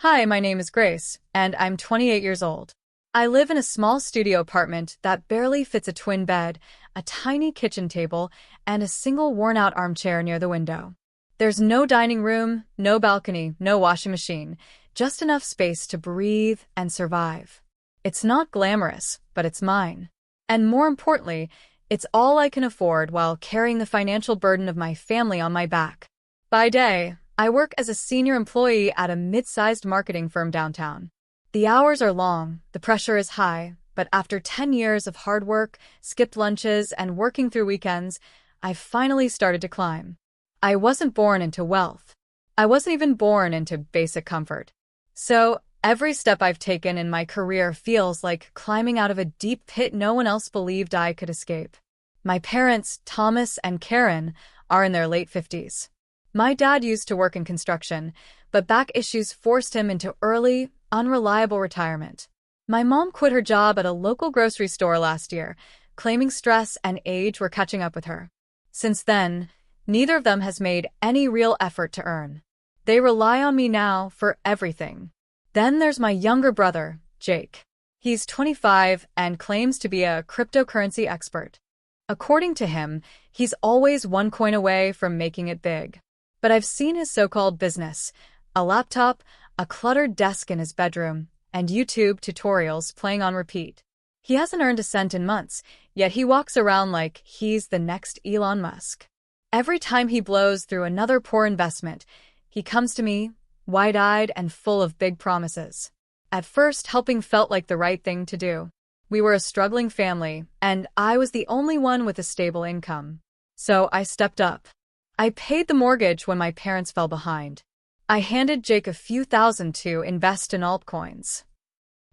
Hi, my name is Grace, and I'm 28 years old. I live in a small studio apartment that barely fits a twin bed, a tiny kitchen table, and a single worn-out armchair near the window. There's no dining room, no balcony, no washing machine, just enough space to breathe and survive. It's not glamorous, but it's mine. And more importantly, it's all I can afford while carrying the financial burden of my family on my back. By day, I work as a senior employee at a mid-sized marketing firm downtown. The hours are long, the pressure is high, but after 10 years of hard work, skipped lunches, and working through weekends, I've finally started to climb. I wasn't born into wealth. I wasn't even born into basic comfort. So, every step I've taken in my career feels like climbing out of a deep pit no one else believed I could escape. My parents, Thomas and Karen, are in their late 50s. My dad used to work in construction, but back issues forced him into early, unreliable retirement. My mom quit her job at a local grocery store last year, claiming stress and age were catching up with her. Since then, neither of them has made any real effort to earn. They rely on me now for everything. Then there's my younger brother, Jake. He's 25 and claims to be a cryptocurrency expert. According to him, he's always one coin away from making it big. But I've seen his so-called business, a laptop, a cluttered desk in his bedroom, and YouTube tutorials playing on repeat. He hasn't earned a cent in months, yet he walks around like he's the next Elon Musk. Every time he blows through another poor investment, he comes to me, wide-eyed and full of big promises. At first, helping felt like the right thing to do. We were a struggling family, and I was the only one with a stable income. So I stepped up. I paid the mortgage when my parents fell behind. I handed Jake a few thousand to invest in altcoins.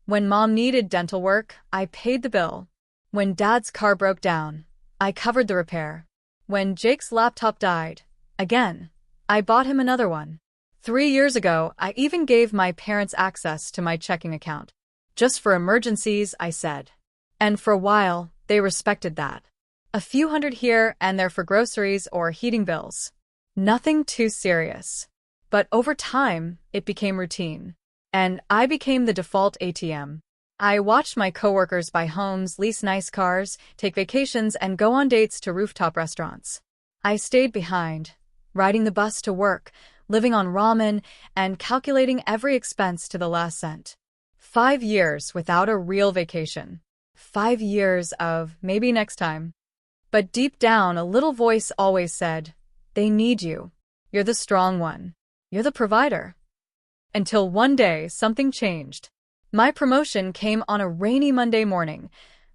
When mom needed dental work, I paid the bill. When dad's car broke down, I covered the repair. When Jake's laptop died, again, I bought him another one. 3 years ago, I even gave my parents access to my checking account. Just for emergencies, I said. And for a while, they respected that. A few hundred here and there for groceries or heating bills. Nothing too serious. But over time, it became routine. And I became the default ATM. I watched my coworkers buy homes, lease nice cars, take vacations, and go on dates to rooftop restaurants. I stayed behind, riding the bus to work, living on ramen, and calculating every expense to the last cent. 5 years without a real vacation. 5 years of maybe next time. But deep down, a little voice always said, they need you. You're the strong one. You're the provider. Until one day, something changed. My promotion came on a rainy Monday morning,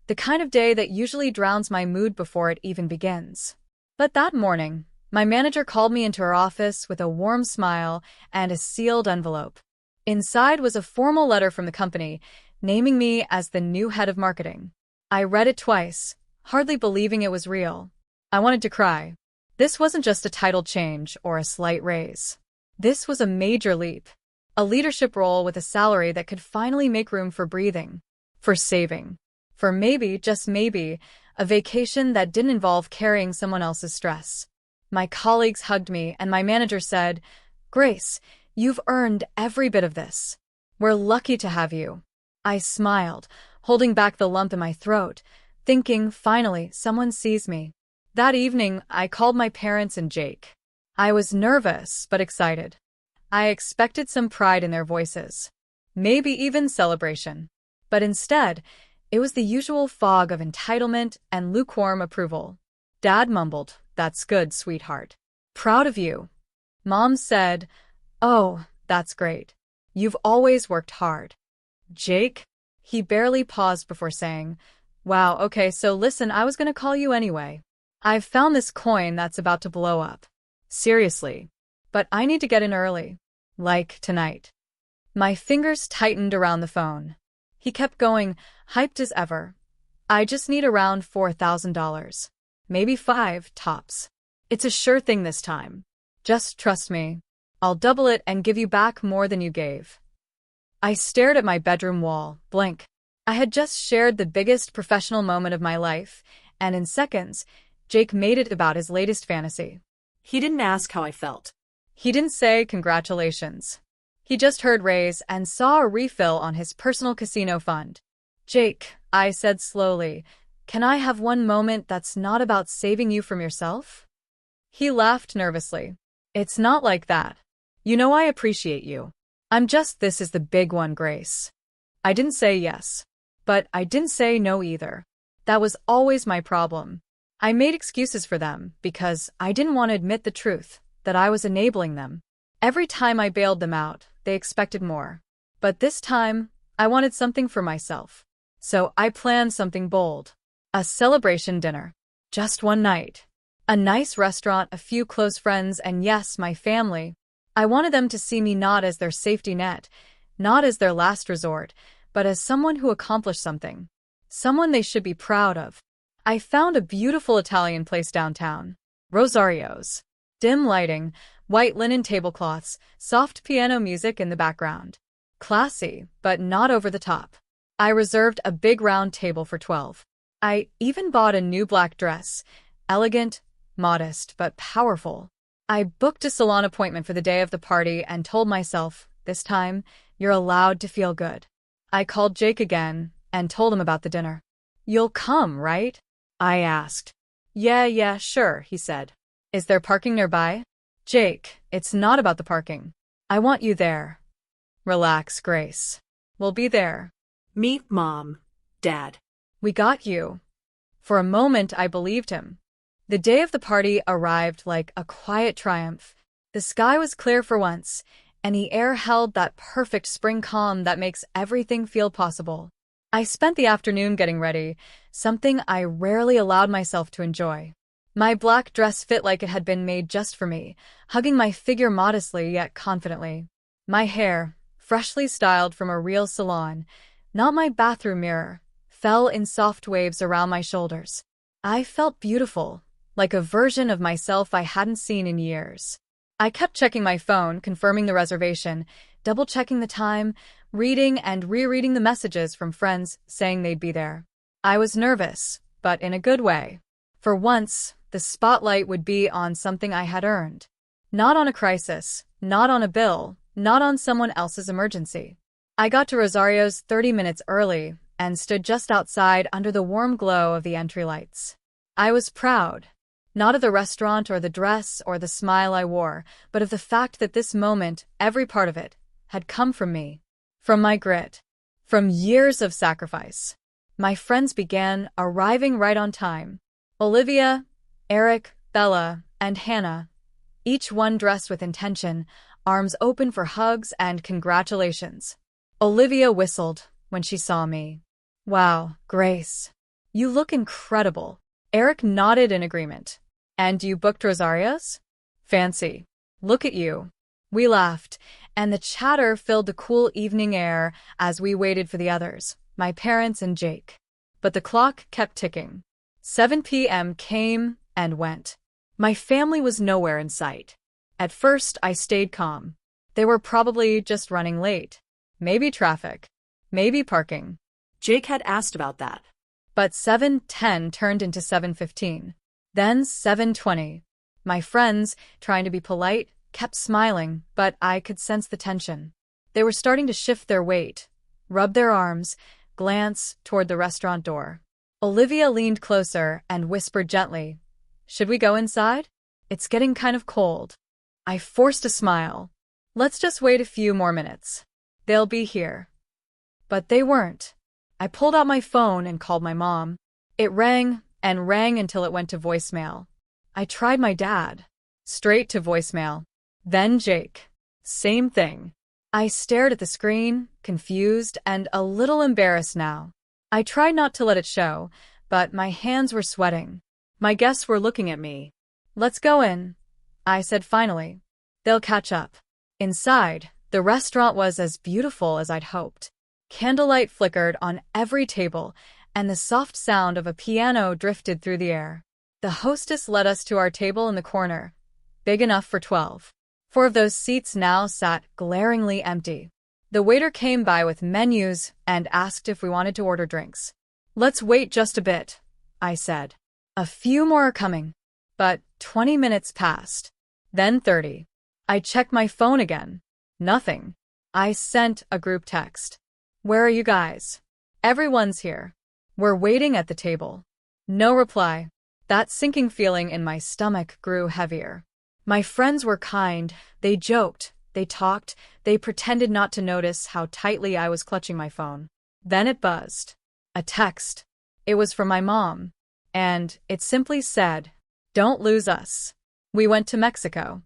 the kind of day that usually drowns my mood before it even begins. But that morning, my manager called me into her office with a warm smile and a sealed envelope. Inside was a formal letter from the company, naming me as the new head of marketing. I read it twice, hardly believing it was real. I wanted to cry. This wasn't just a title change or a slight raise. This was a major leap. A leadership role with a salary that could finally make room for breathing, for saving, for maybe, just maybe, a vacation that didn't involve carrying someone else's stress. My colleagues hugged me and my manager said, Grace, you've earned every bit of this. We're lucky to have you. I smiled, holding back the lump in my throat, thinking, finally, someone sees me. That evening, I called my parents and Jake. I was nervous, but excited. I expected some pride in their voices. Maybe even celebration. But instead, it was the usual fog of entitlement and lukewarm approval. Dad mumbled, that's good, sweetheart. Proud of you. Mom said, oh, that's great. You've always worked hard. Jake? He barely paused before saying, wow, okay, so listen, I was gonna call you anyway. I've found this coin that's about to blow up. Seriously. But I need to get in early. Like tonight. My fingers tightened around the phone. He kept going, hyped as ever. I just need around $4,000. Maybe 5, tops. It's a sure thing this time. Just trust me. I'll double it and give you back more than you gave. I stared at my bedroom wall, blank. I had just shared the biggest professional moment of my life, and in seconds, Jake made it about his latest fantasy. He didn't ask how I felt. He didn't say congratulations. He just heard raise and saw a refill on his personal casino fund. Jake, I said slowly, can I have one moment that's not about saving you from yourself? He laughed nervously. It's not like that. You know I appreciate you. This is the big one, Grace. I didn't say yes. But I didn't say no either. That was always my problem. I made excuses for them because I didn't want to admit the truth, that I was enabling them. Every time I bailed them out, they expected more. But this time, I wanted something for myself. So I planned something bold. A celebration dinner. Just one night. A nice restaurant, a few close friends, and yes, my family. I wanted them to see me not as their safety net, not as their last resort, but as someone who accomplished something. Someone they should be proud of. I found a beautiful Italian place downtown. Rosario's. Dim lighting, white linen tablecloths, soft piano music in the background. Classy, but not over the top. I reserved a big round table for 12. I even bought a new black dress. Elegant, modest, but powerful. I booked a salon appointment for the day of the party and told myself, this time, you're allowed to feel good. I called Jake again and told him about the dinner. You'll come, right? I asked. Yeah, sure, he said. Is there parking nearby? Jake, it's not about the parking. I want you there. Relax, Grace. We'll be there. Meet Mom, Dad. We got you. For a moment, I believed him. The day of the party arrived like a quiet triumph. The sky was clear for once, and the air held that perfect spring calm that makes everything feel possible. I spent the afternoon getting ready, something I rarely allowed myself to enjoy. My black dress fit like it had been made just for me, hugging my figure modestly yet confidently. My hair, freshly styled from a real salon, not my bathroom mirror, fell in soft waves around my shoulders. I felt beautiful, like a version of myself I hadn't seen in years. I kept checking my phone, confirming the reservation, double-checking the time, reading and rereading the messages from friends saying they'd be there. I was nervous, but in a good way. For once, the spotlight would be on something I had earned. Not on a crisis, not on a bill, not on someone else's emergency. I got to Rosario's 30 minutes early and stood just outside under the warm glow of the entry lights. I was proud. Not of the restaurant or the dress or the smile I wore, but of the fact that this moment, every part of it, had come from me. From my grit. From years of sacrifice. My friends began arriving right on time. Olivia, Eric, Bella, and Hannah. Each one dressed with intention, arms open for hugs and congratulations. Olivia whistled when she saw me. Wow, Grace. You look incredible. Eric nodded in agreement. And you booked Rosario's? Fancy. Look at you. We laughed, and the chatter filled the cool evening air as we waited for the others, my parents and Jake. But the clock kept ticking. 7 p.m. came and went. My family was nowhere in sight. At first, I stayed calm. They were probably just running late. Maybe traffic. Maybe parking. Jake had asked about that. But 7:10 turned into 7:15. Then 7:20. My friends, trying to be polite, kept smiling, but I could sense the tension. They were starting to shift their weight, rub their arms, glance toward the restaurant door. Olivia leaned closer and whispered gently, "Should we go inside? It's getting kind of cold." I forced a smile. "Let's just wait a few more minutes. They'll be here." But they weren't. I pulled out my phone and called my mom. It rang and rang until it went to voicemail. I tried my dad. Straight to voicemail. Then Jake. Same thing. I stared at the screen, confused and a little embarrassed now. I tried not to let it show, but my hands were sweating. My guests were looking at me. "Let's go in," I said finally. "They'll catch up." Inside, the restaurant was as beautiful as I'd hoped. Candlelight flickered on every table, and the soft sound of a piano drifted through the air. The hostess led us to our table in the corner, big enough for 12. 4 of those seats now sat glaringly empty. The waiter came by with menus and asked if we wanted to order drinks. "Let's wait just a bit," I said. "A few more are coming." But 20 minutes passed. Then 30. I checked my phone again. Nothing. I sent a group text. Where are you guys? Everyone's here. We're waiting at the table. No reply. That sinking feeling in my stomach grew heavier. My friends were kind. They joked. They talked. They pretended not to notice how tightly I was clutching my phone. Then it buzzed. A text. It was from my mom. And it simply said, "Don't lose us. We went to Mexico."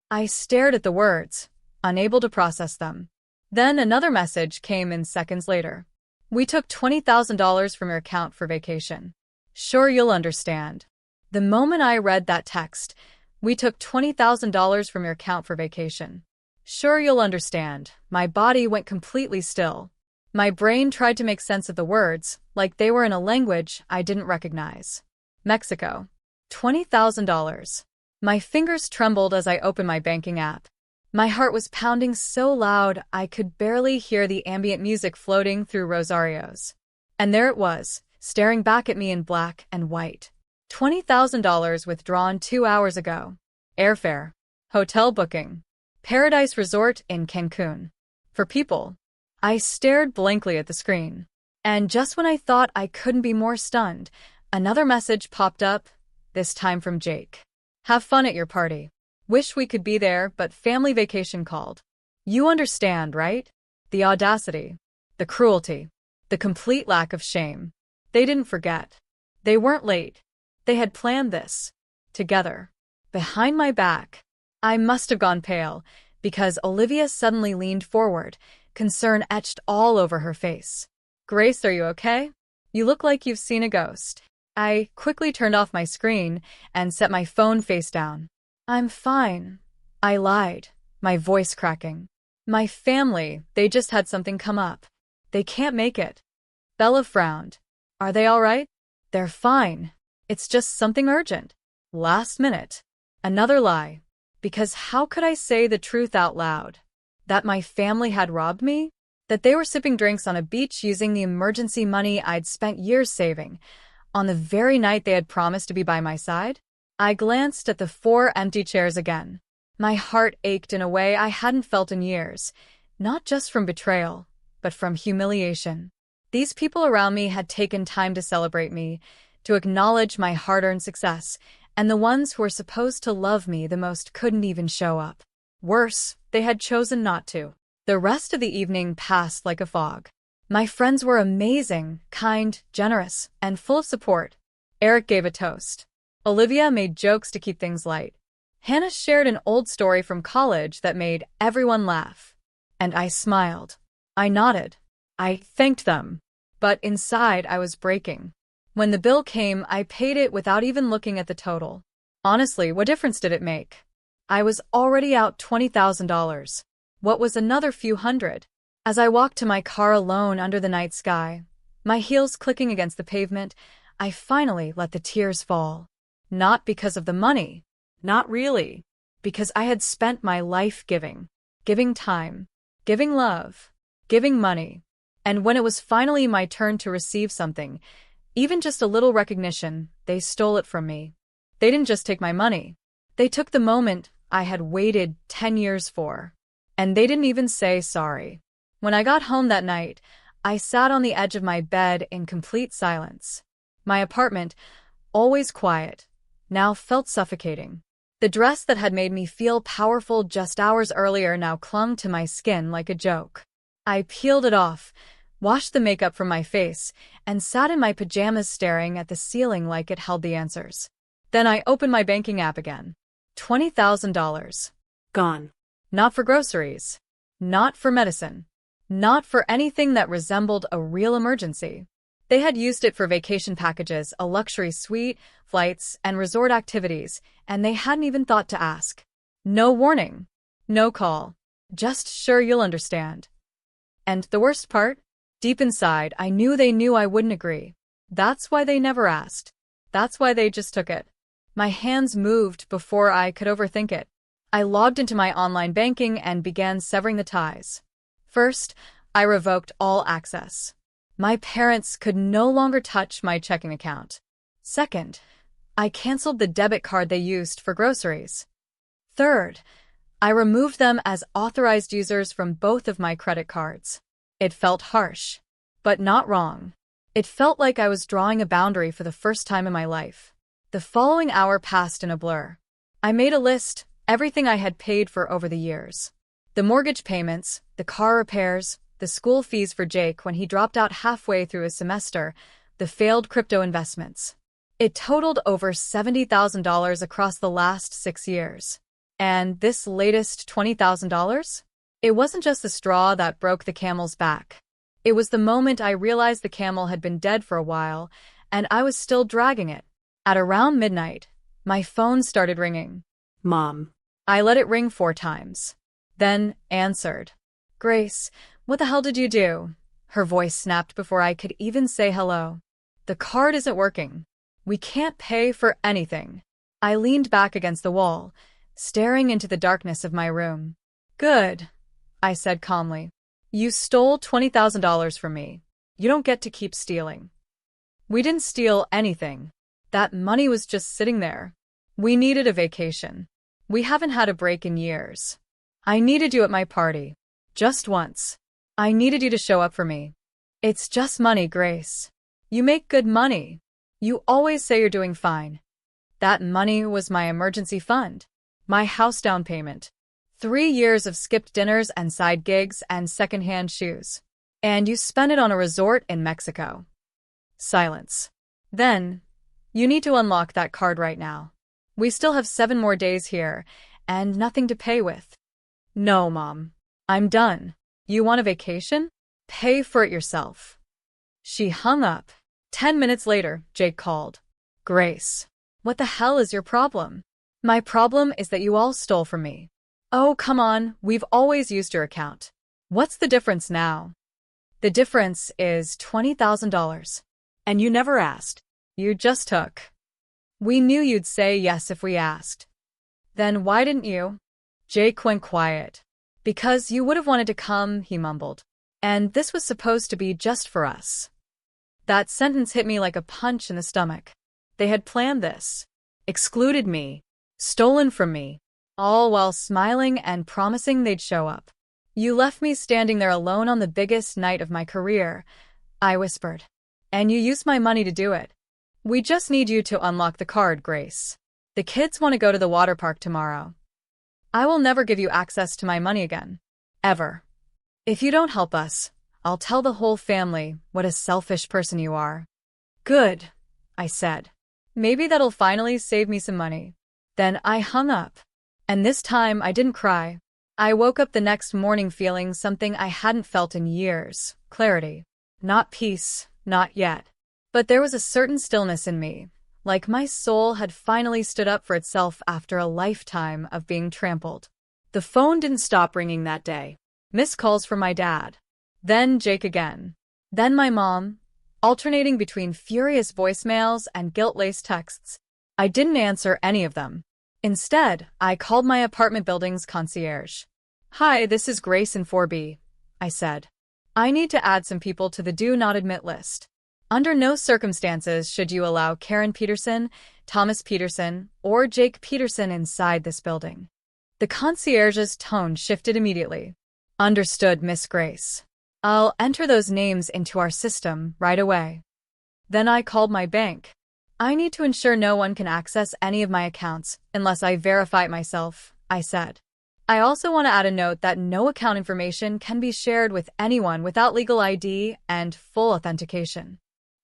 I stared at the words, unable to process them. Then another message came in seconds later. "We took $20,000 from your account for vacation. Sure, you'll understand." The moment I read that text, "We took $20,000 from your account for vacation. Sure, you'll understand," my body went completely still. My brain tried to make sense of the words, like they were in a language I didn't recognize. Mexico. $20,000. My fingers trembled as I opened my banking app. My heart was pounding so loud I could barely hear the ambient music floating through Rosario's. And there it was, staring back at me in black and white. $20,000 withdrawn 2 hours ago. Airfare. Hotel booking. Paradise Resort in Cancun. For people. I stared blankly at the screen. And just when I thought I couldn't be more stunned, another message popped up, this time from Jake. "Have fun at your party. Wish we could be there, but family vacation called." You understand, right? The audacity. The cruelty. The complete lack of shame. They didn't forget. They weren't late. They had planned this. Together. Behind my back. I must have gone pale, because Olivia suddenly leaned forward, concern etched all over her face. "Grace, are you okay? You look like you've seen a ghost." I quickly turned off my screen and set my phone face down. "I'm fine," I lied, my voice cracking. "My family, they just had something come up. They can't make it." Bella frowned. "Are they all right?" "They're fine. It's just something urgent." Last minute. Another lie. Because how could I say the truth out loud? That my family had robbed me? That they were sipping drinks on a beach using the emergency money I'd spent years saving, on the very night they had promised to be by my side? I glanced at the 4 empty chairs again. My heart ached in a way I hadn't felt in years, not just from betrayal, but from humiliation. These people around me had taken time to celebrate me, to acknowledge my hard-earned success, and the ones who were supposed to love me the most couldn't even show up. Worse, they had chosen not to. The rest of the evening passed like a fog. My friends were amazing, kind, generous, and full of support. Eric gave a toast. Olivia made jokes to keep things light. Hannah shared an old story from college that made everyone laugh. And I smiled. I nodded. I thanked them. But inside I was breaking. When the bill came, I paid it without even looking at the total. Honestly, what difference did it make? I was already out $20,000. What was another few hundred? As I walked to my car alone under the night sky, my heels clicking against the pavement, I finally let the tears fall. Not because of the money. Not really. Because I had spent my life giving. Giving time. Giving love. Giving money. And when it was finally my turn to receive something, even just a little recognition, they stole it from me. They didn't just take my money. They took the moment I had waited 10 years for. And they didn't even say sorry. When I got home that night, I sat on the edge of my bed in complete silence. My apartment, always quiet, now felt suffocating. The dress that had made me feel powerful just hours earlier now clung to my skin like a joke. I peeled it off, washed the makeup from my face, and sat in my pajamas staring at the ceiling like it held the answers. Then I opened my banking app again. $20,000. Gone. Not for groceries. Not for medicine. Not for anything that resembled a real emergency. They had used it for vacation packages, a luxury suite, flights, and resort activities, and they hadn't even thought to ask. No warning. No call. Just sure you'll understand. And the worst part? Deep inside, I knew they knew I wouldn't agree. That's why they never asked. That's why they just took it. My hands moved before I could overthink it. I logged into my online banking and began severing the ties. First, I revoked all access. My parents could no longer touch my checking account. Second, I canceled the debit card they used for groceries. Third, I removed them as authorized users from both of my credit cards. It felt harsh, but not wrong. It felt like I was drawing a boundary for the first time in my life. The following hour passed in a blur. I made a list, everything I had paid for over the years. The mortgage payments, the car repairs, the school fees for Jake when he dropped out halfway through his semester, the failed crypto investments. It totaled over $70,000 across the last 6 years. And this latest $20,000? It wasn't just the straw that broke the camel's back. It was the moment I realized the camel had been dead for a while, and I was still dragging it. At around midnight, my phone started ringing. Mom. I let it ring 4 times. Then answered. Grace, what the hell did you do? Her voice snapped before I could even say hello. The card isn't working. We can't pay for anything. I leaned back against the wall, staring into the darkness of my room. Good, I said calmly. You stole $20,000 from me. You don't get to keep stealing. We didn't steal anything. That money was just sitting there. We needed a vacation. We haven't had a break in years. I needed you at my party. Just once. I needed you to show up for me. It's just money, Grace. You make good money. You always say you're doing fine. That money was my emergency fund. My house down payment. 3 years of skipped dinners and side gigs and secondhand shoes. And you spent it on a resort in Mexico. Silence. Then, you need to unlock that card right now. We still have 7 more days here, and nothing to pay with. No, Mom. I'm done. You want a vacation? Pay for it yourself. She hung up. 10 minutes later, Jake called. Grace, what the hell is your problem? My problem is that you all stole from me. Oh, come on, we've always used your account. What's the difference now? The difference is $20,000. And you never asked. You just took. We knew you'd say yes if we asked. Then why didn't you? Jake went quiet. Because you would have wanted to come, he mumbled. And this was supposed to be just for us. That sentence hit me like a punch in the stomach. They had planned this. Excluded me. Stolen from me. All while smiling and promising they'd show up. You left me standing there alone on the biggest night of my career, I whispered. And you used my money to do it. We just need you to unlock the card, Grace. The kids want to go to the water park tomorrow. I will never give you access to my money again. Ever. If you don't help us, I'll tell the whole family what a selfish person you are. Good, I said. Maybe that'll finally save me some money. Then I hung up. And this time I didn't cry. I woke up the next morning feeling something I hadn't felt in years. Clarity. Not peace, not yet. But there was a certain stillness in me, like my soul had finally stood up for itself after a lifetime of being trampled. The phone didn't stop ringing that day. Missed calls from my dad. Then Jake again. Then my mom, alternating between furious voicemails and guilt-laced texts. I didn't answer any of them. Instead, I called my apartment building's concierge. Hi, this is Grace in 4B, I said. I need to add some people to the do not admit list. Under no circumstances should you allow Karen Peterson, Thomas Peterson, or Jake Peterson inside this building. The concierge's tone shifted immediately. Understood, Miss Grace. I'll enter those names into our system right away. Then I called my bank. I need to ensure no one can access any of my accounts unless I verify it myself, I said. I also want to add a note that no account information can be shared with anyone without legal ID and full authentication.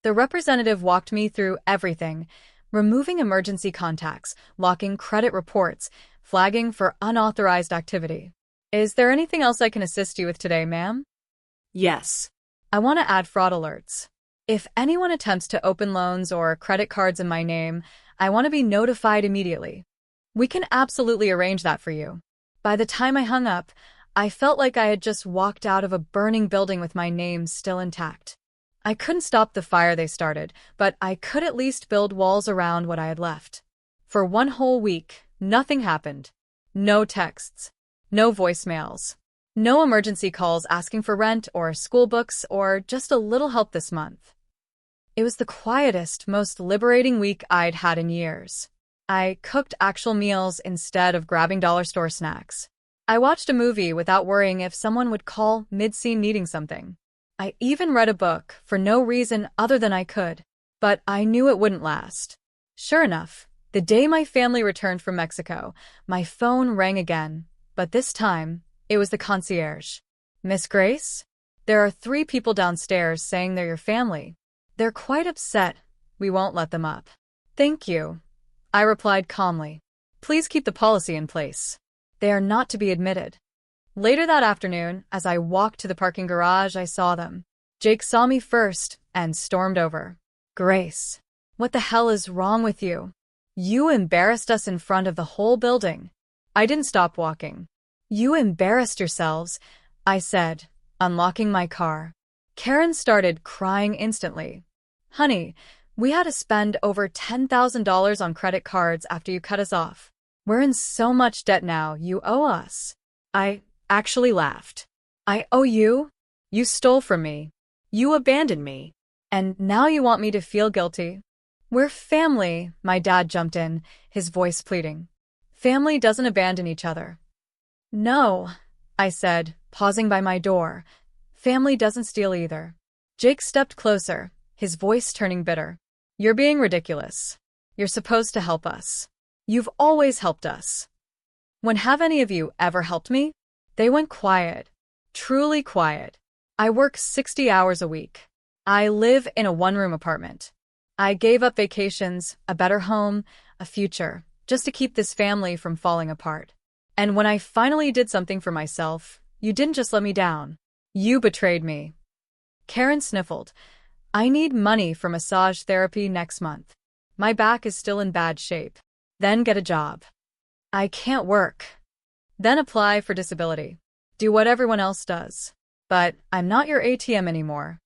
The representative walked me through everything, removing emergency contacts, locking credit reports, flagging for unauthorized activity. Is there anything else I can assist you with today, ma'am? Yes. I want to add fraud alerts. If anyone attempts to open loans or credit cards in my name, I want to be notified immediately. We can absolutely arrange that for you. By the time I hung up, I felt like I had just walked out of a burning building with my name still intact. I couldn't stop the fire they started, but I could at least build walls around what I had left. For 1 whole week, nothing happened. No texts. No voicemails. No emergency calls asking for rent or school books or just a little help this month. It was the quietest, most liberating week I'd had in years. I cooked actual meals instead of grabbing dollar store snacks. I watched a movie without worrying if someone would call mid-scene needing something. I even read a book for no reason other than I could. But I knew it wouldn't last. Sure enough, the day my family returned from Mexico, my phone rang again, but this time, it was the concierge. Miss Grace? There are 3 people downstairs saying they're your family. They're quite upset. We won't let them up. Thank you, I replied calmly. Please keep the policy in place. They are not to be admitted. Later that afternoon, as I walked to the parking garage, I saw them. Jake saw me first and stormed over. Grace, what the hell is wrong with you? You embarrassed us in front of the whole building. I didn't stop walking. You embarrassed yourselves, I said, unlocking my car. Karen started crying instantly. Honey, we had to spend over $10,000 on credit cards after you cut us off. We're in so much debt now, you owe us. I actually laughed. I owe you? You stole from me. You abandoned me. And now you want me to feel guilty? We're family, my dad jumped in, his voice pleading. Family doesn't abandon each other. No, I said, pausing by my door. Family doesn't steal either. Jake stepped closer, his voice turning bitter. You're being ridiculous. You're supposed to help us. You've always helped us. When have any of you ever helped me? They went quiet. Truly quiet. I work 60 hours a week. I live in a one-room apartment. I gave up vacations, a better home, a future, just to keep this family from falling apart. And when I finally did something for myself, you didn't just let me down. You betrayed me. Karen sniffled. I need money for massage therapy next month. My back is still in bad shape. Then get a job. I can't work. Then apply for disability. Do what everyone else does. But I'm not your ATM anymore.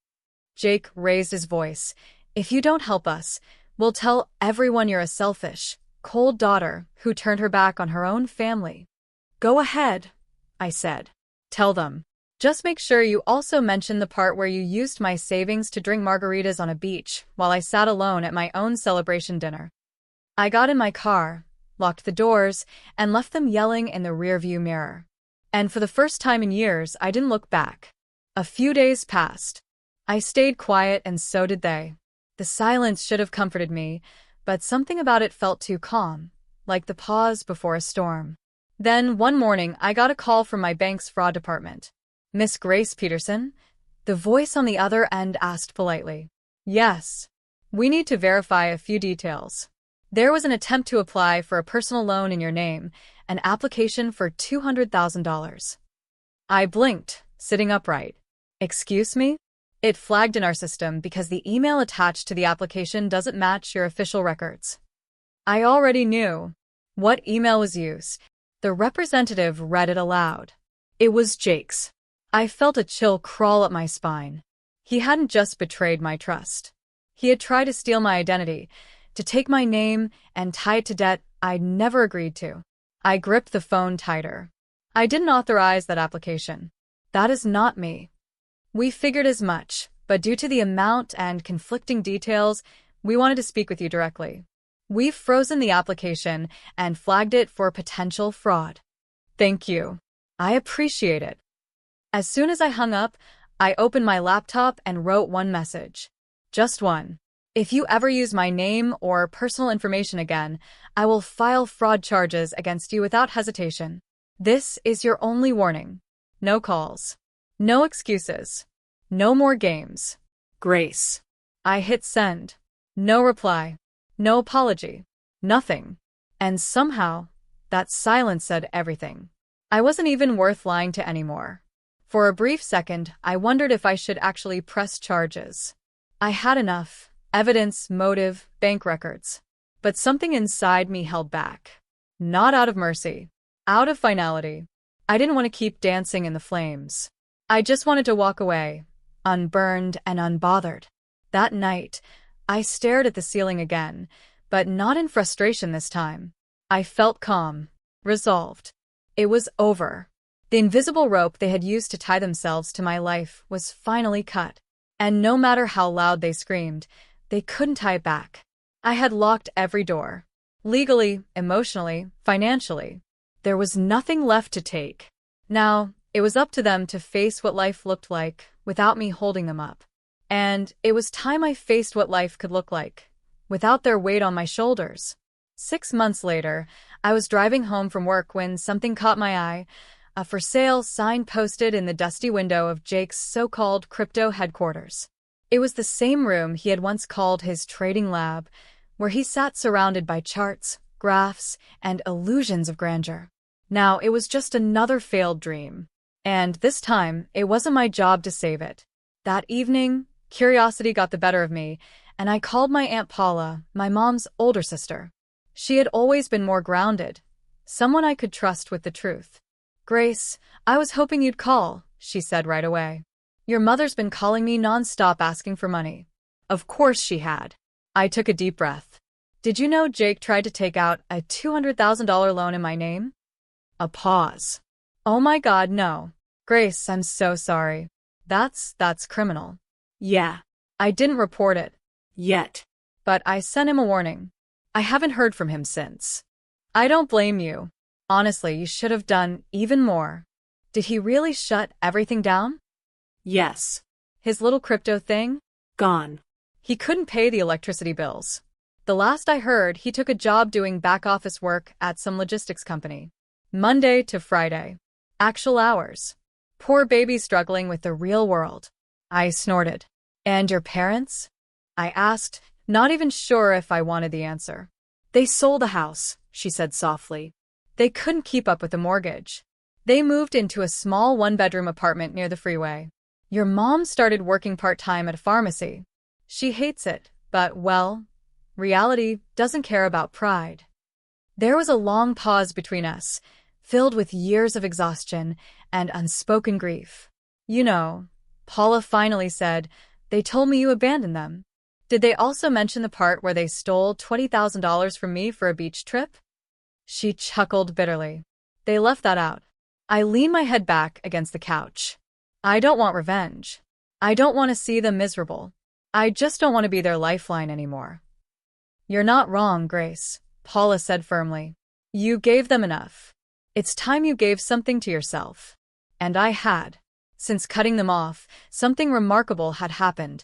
Jake raised his voice. If you don't help us, we'll tell everyone you're a selfish, cold daughter who turned her back on her own family. Go ahead, I said. Tell them. Just make sure you also mention the part where you used my savings to drink margaritas on a beach while I sat alone at my own celebration dinner. I got in my car, locked the doors, and left them yelling in the rearview mirror. And for the first time in years, I didn't look back. A few days passed. I stayed quiet and so did they. The silence should have comforted me, but something about it felt too calm, like the pause before a storm. Then, one morning, I got a call from my bank's fraud department. Miss Grace Peterson? The voice on the other end asked politely. Yes. We need to verify a few details. There was an attempt to apply for a personal loan in your name, an application for $200,000. I blinked, sitting upright. Excuse me? It flagged in our system because the email attached to the application doesn't match your official records. I already knew. What email was used? The representative read it aloud. It was Jake's. I felt a chill crawl up my spine. He hadn't just betrayed my trust. He had tried to steal my identity, to take my name and tie it to debt I'd never agreed to. I gripped the phone tighter. I didn't authorize that application. That is not me. We figured as much, but due to the amount and conflicting details, we wanted to speak with you directly. We've frozen the application and flagged it for potential fraud. Thank you. I appreciate it. As soon as I hung up, I opened my laptop and wrote one message. Just one. If you ever use my name or personal information again, I will file fraud charges against you without hesitation. This is your only warning. No calls. No excuses. No more games. Grace. I hit send. No reply. No apology. Nothing. And somehow, that silence said everything. I wasn't even worth lying to anymore. For a brief second, I wondered if I should actually press charges. I had enough. Evidence, motive, bank records. But something inside me held back. Not out of mercy. Out of finality. I didn't want to keep dancing in the flames. I just wanted to walk away, unburned and unbothered. That night, I stared at the ceiling again, but not in frustration this time. I felt calm, resolved. It was over. The invisible rope they had used to tie themselves to my life was finally cut. And no matter how loud they screamed, they couldn't tie it back. I had locked every door. Legally, emotionally, financially. There was nothing left to take. Now, it was up to them to face what life looked like without me holding them up. And it was time I faced what life could look like, without their weight on my shoulders. 6 months later, I was driving home from work when something caught my eye, a for sale sign posted in the dusty window of Jake's so-called crypto headquarters. It was the same room he had once called his trading lab, where he sat surrounded by charts, graphs, and illusions of grandeur. Now, it was just another failed dream. And this time, it wasn't my job to save it. That evening, curiosity got the better of me, and I called my Aunt Paula, my mom's older sister. She had always been more grounded, someone I could trust with the truth. "Grace, I was hoping you'd call," she said right away. "Your mother's been calling me non-stop asking for money." Of course she had. I took a deep breath. "Did you know Jake tried to take out a $200,000 loan in my name?" A pause. "Oh my God, no. Grace, I'm so sorry. That's criminal." Yeah. I didn't report it. Yet. But I sent him a warning. I haven't heard from him since. I don't blame you. Honestly, you should have done even more. Did he really shut everything down? Yes. His little crypto thing? Gone. He couldn't pay the electricity bills. The last I heard, he took a job doing back office work at some logistics company. Monday to Friday. Actual hours. Poor baby struggling with the real world. I snorted. "And your parents?" I asked, not even sure if I wanted the answer. "They sold the house," she said softly. "They couldn't keep up with the mortgage. They moved into a small one-bedroom apartment near the freeway. Your mom started working part-time at a pharmacy. She hates it, but, well, reality doesn't care about pride." There was a long pause between us, filled with years of exhaustion and unspoken grief. "You know," Paula finally said, "they told me you abandoned them. Did they also mention the part where they stole $20,000 from me for a beach trip?" She chuckled bitterly. "They left that out." I leaned my head back against the couch. I don't want revenge. I don't want to see them miserable. I just don't want to be their lifeline anymore. "You're not wrong, Grace," Paula said firmly. "You gave them enough. It's time you gave something to yourself." And I had. Since cutting them off, something remarkable had happened.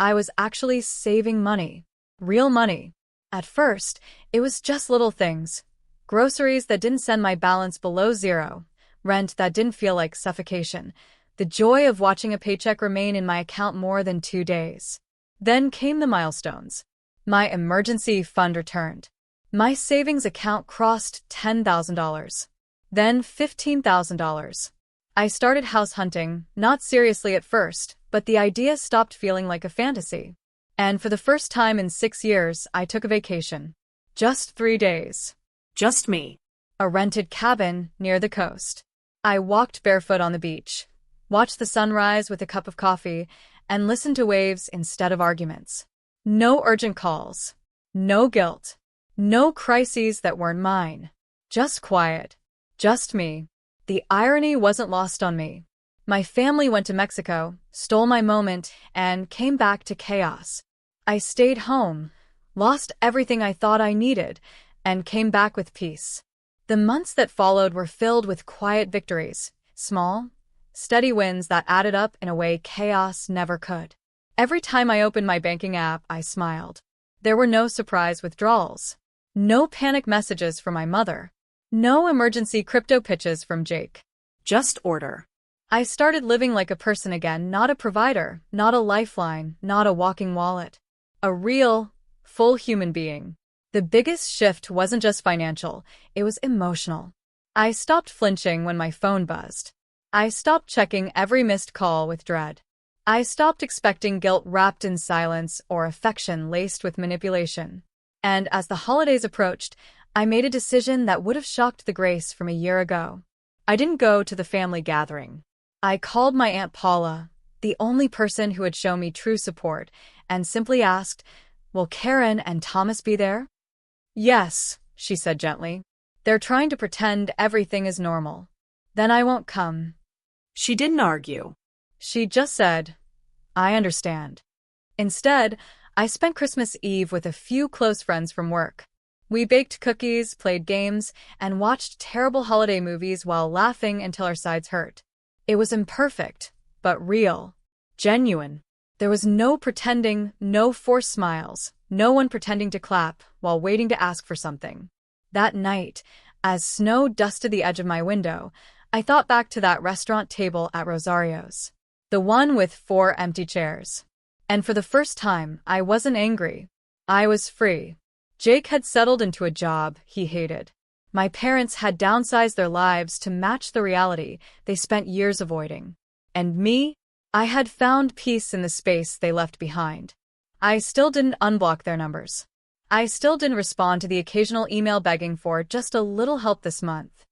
I was actually saving money. Real money. At first, it was just little things. Groceries that didn't send my balance below zero. Rent that didn't feel like suffocation. The joy of watching a paycheck remain in my account more than 2 days. Then came the milestones. My emergency fund returned. My savings account crossed $10,000. Then $15,000. I started house hunting, not seriously at first, but the idea stopped feeling like a fantasy. And for the first time in 6 years, I took a vacation. Just 3 days. Just me. A rented cabin near the coast. I walked barefoot on the beach, watched the sunrise with a cup of coffee, and listened to waves instead of arguments. No urgent calls. No guilt. No crises that weren't mine. Just quiet. Just me. The irony wasn't lost on me. My family went to Mexico, stole my moment, and came back to chaos. I stayed home, lost everything I thought I needed, and came back with peace. The months that followed were filled with quiet victories, small, steady wins that added up in a way chaos never could. Every time I opened my banking app, I smiled. There were no surprise withdrawals. No panic messages from my mother. No emergency crypto pitches from Jake. Just order. I started living like a person again, not a provider, not a lifeline, not a walking wallet. A real, full human being. The biggest shift wasn't just financial, it was emotional. I stopped flinching when my phone buzzed. I stopped checking every missed call with dread. I stopped expecting guilt wrapped in silence or affection laced with manipulation. And as the holidays approached, I made a decision that would have shocked the Grace from a year ago. I didn't go to the family gathering. I called my Aunt Paula, the only person who had shown me true support, and simply asked, "Will Karen and Thomas be there?" "Yes," she said gently. "They're trying to pretend everything is normal. Then I won't come." She didn't argue. She just said, "I understand." Instead, I spent Christmas Eve with a few close friends from work. We baked cookies, played games, and watched terrible holiday movies while laughing until our sides hurt. It was imperfect, but real. Genuine. There was no pretending, no forced smiles, no one pretending to clap while waiting to ask for something. That night, as snow dusted the edge of my window, I thought back to that restaurant table at Rosario's. The one with 4 empty chairs. And for the first time, I wasn't angry. I was free. Jake had settled into a job he hated. My parents had downsized their lives to match the reality they spent years avoiding. And me? I had found peace in the space they left behind. I still didn't unblock their numbers. I still didn't respond to the occasional email begging for just a little help this month.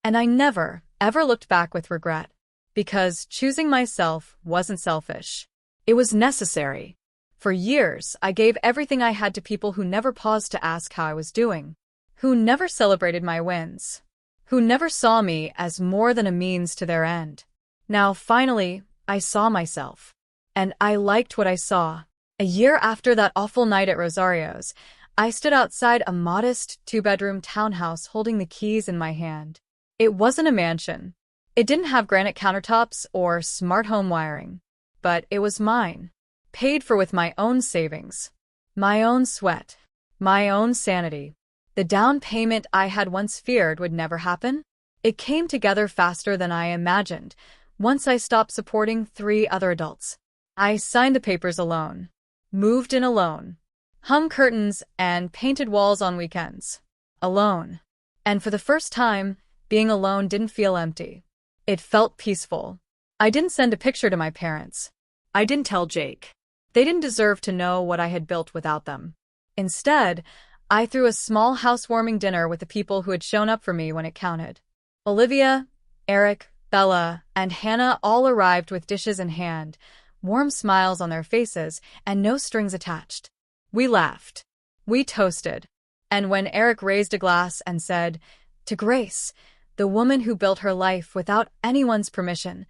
And I never, ever looked back with regret. Because choosing myself wasn't selfish. It was necessary. For years, I gave everything I had to people who never paused to ask how I was doing, who never celebrated my wins, who never saw me as more than a means to their end. Now, finally, I saw myself. And I liked what I saw. A year after that awful night at Rosario's, I stood outside a modest 2-bedroom townhouse holding the keys in my hand. It wasn't a mansion. It didn't have granite countertops or smart home wiring. But it was mine. Paid for with my own savings. My own sweat. My own sanity. The down payment I had once feared would never happen? It came together faster than I imagined, once I stopped supporting 3 other adults. I signed the papers alone. Moved in alone. Hung curtains and painted walls on weekends. Alone. And for the first time, being alone didn't feel empty. It felt peaceful. I didn't send a picture to my parents. I didn't tell Jake. They didn't deserve to know what I had built without them. Instead, I threw a small housewarming dinner with the people who had shown up for me when it counted. Olivia, Eric, Bella, and Hannah all arrived with dishes in hand, warm smiles on their faces, and no strings attached. We laughed. We toasted. And when Eric raised a glass and said, "To Grace, the woman who built her life without anyone's permission,"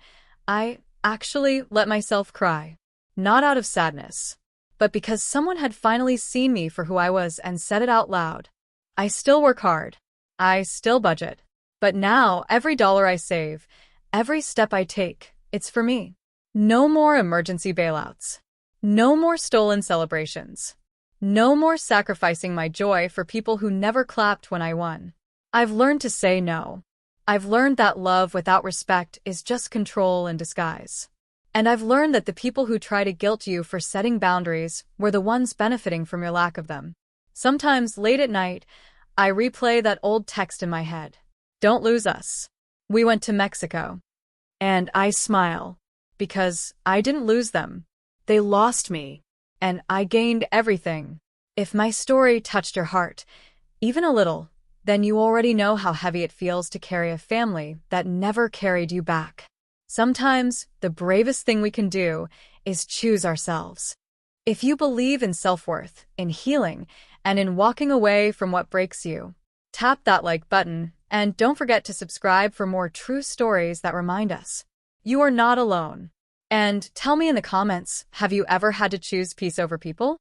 I actually let myself cry. Not out of sadness, but because someone had finally seen me for who I was and said it out loud. I still work hard. I still budget. But now, every dollar I save, every step I take, it's for me. No more emergency bailouts. No more stolen celebrations. No more sacrificing my joy for people who never clapped when I won. I've learned to say no. I've learned that love without respect is just control in disguise. And I've learned that the people who try to guilt you for setting boundaries were the ones benefiting from your lack of them. Sometimes, late at night, I replay that old text in my head. Don't lose us. We went to Mexico. And I smile. Because I didn't lose them. They lost me. And I gained everything. If my story touched your heart, even a little, then you already know how heavy it feels to carry a family that never carried you back. Sometimes, the bravest thing we can do is choose ourselves. If you believe in self-worth, in healing, and in walking away from what breaks you, tap that like button, and don't forget to subscribe for more true stories that remind us you are not alone. And tell me in the comments, have you ever had to choose peace over people?